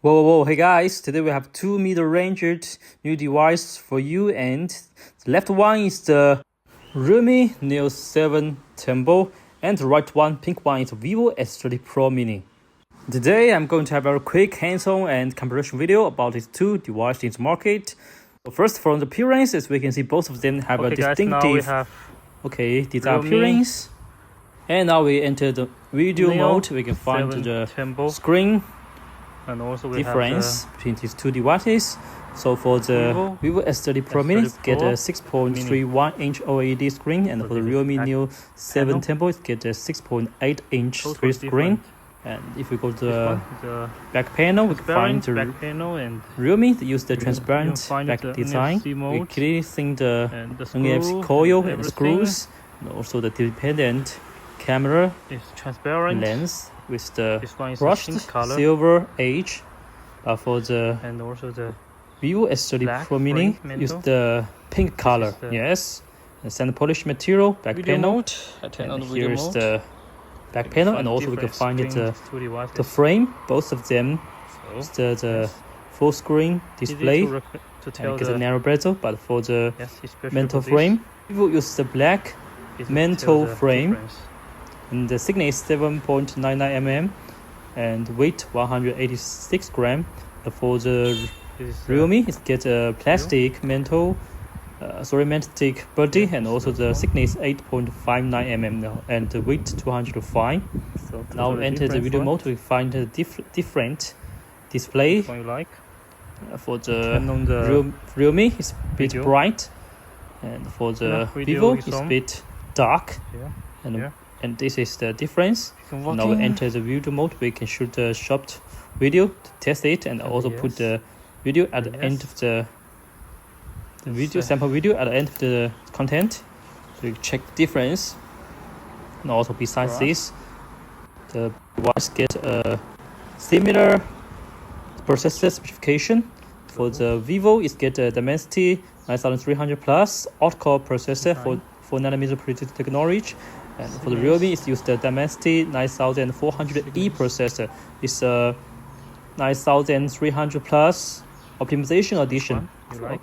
Whoa, hey guys, today we have two middle-ranged new devices for you, and the left one is the Realme Neo7 Tempo, and the right one, pink one, is the Vivo s30Pro Mini. Today I'm going to have a quick hands-on and comparison video about these two devices in the market. So first, from the appearance, as we can see, both of them have a distinctive design appearance. And now we enter the video mode. We can find the screen and also difference between these two devices. So for the Vivo s30Pro Mini, get a 6.31-inch OLED screen, and for the Realme Neo7 Tempo, it get a 6.8-inch screen. And if we go to the back panel, we can find the back panel, and Realme use the transparent back design. We clearly see the NFC coil and the screws, and also the dependent camera transparent lens with the brushed silver edge. For the Vivo s30Pro Mini, use the pink color. Yes, and sand polish material back panel. And here is the back panel, and also we can find the frame. Both of them the full screen display and get a narrow bezel. But for the mantle frame, Vivo use the black mantle frame. And the thickness is 7.99 mm and weight 186 gram. For the Realme, it gets a plastic magnetic body, and also the thickness 8.59 mm and the weight 205. So now enter the video mode. We find a different display. For the Realme, it's a bit bright, and for the Vivo, it's a bit dark. And this is the difference. Now we enter the video mode. We can shoot a short video to test it, and also put the video at the end of the video, sample video at the end of the content. So you check the difference. And also besides this, the device get a similar processor specification. For the Vivo, it get a Dimensity 9300 plus octa-core processor for 4nm technology. And for the Realme, it's used the Dimensity 9400E processor. It's a 9300 plus optimization edition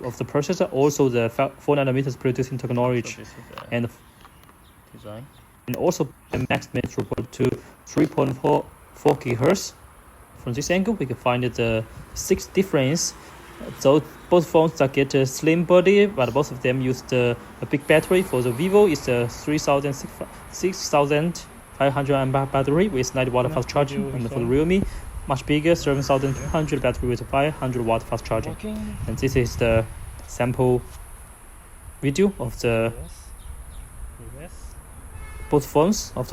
of the processor. Also the 4nm producing technology, and also the max throughput to 3.44 GHz. From this angle, we can find the 6 difference. So both phones that get a slim body, but both of them use a big battery. For the Vivo, it's a 6500 mAh battery with 90 watt fast charging, and for the Realme, much bigger 7200 battery with 500 watt fast charging. And this is the sample video of the both phones And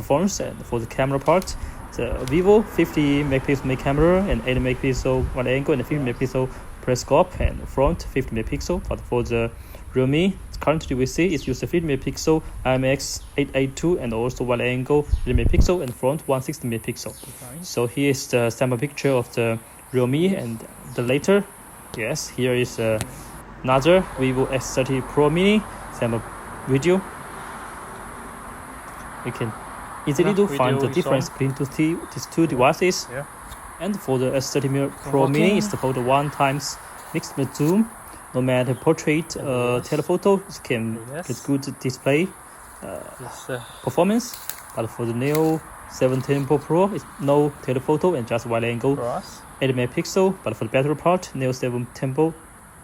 for the camera part, the Vivo 50 megapixel main camera and 80 megapixel wide angle and 50 megapixel periscope, and front 50 megapixel. But for the Realme, currently we see it's used a 50 megapixel IMX882 and also wide angle 80 megapixel and front 160 megapixel. So here is the sample picture of the Realme, and the later, yes, here is another Vivo s30Pro Mini sample video. We can easily find the difference between these two devices. And for the s30Pro Mini, it's the 1x mixed zoom. No matter portrait, telephoto, it can get good display performance. But for the Neo7 Tempo Pro, it's no telephoto and just wide angle 80 megapixel. But for the battery part, Neo7 Tempo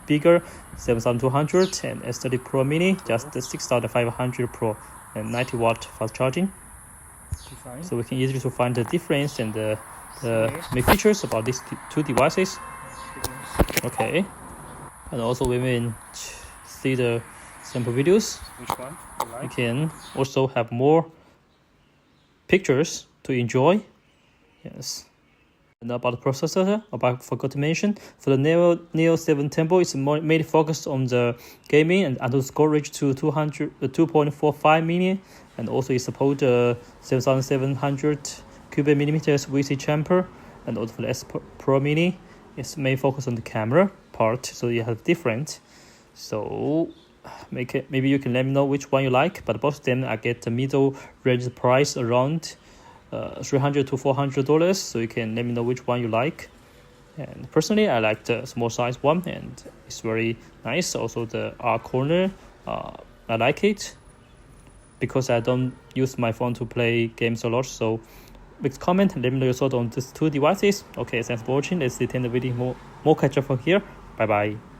bigger 7200, and s30Pro Mini just 6500 Pro and 90 watt fast charging. So we can easily find the difference and the main features about these two devices. And also when we see the sample videos, we can also have more pictures to enjoy. Yes. And about the processor, I forgot to mention, for the Neo7 Tempo, it's mainly focused on the gaming and under storage to 2.45 million, and also it supports 7700 cubic millimeters VC chamber. And also for the S Pro Mini, it's mainly focused on the camera part, so you have different. So maybe you can let me know which one you like, but both of them I get the middle range price around $300 to $400, so you can let me know which one you like. And personally, I like the small size one, and it's very nice. Also the R corner, I like it because I don't use my phone to play games a lot. So make a comment, let me know your thoughts on these two devices. Okay, thanks for watching. Let's see the video more catch up from here. Bye bye.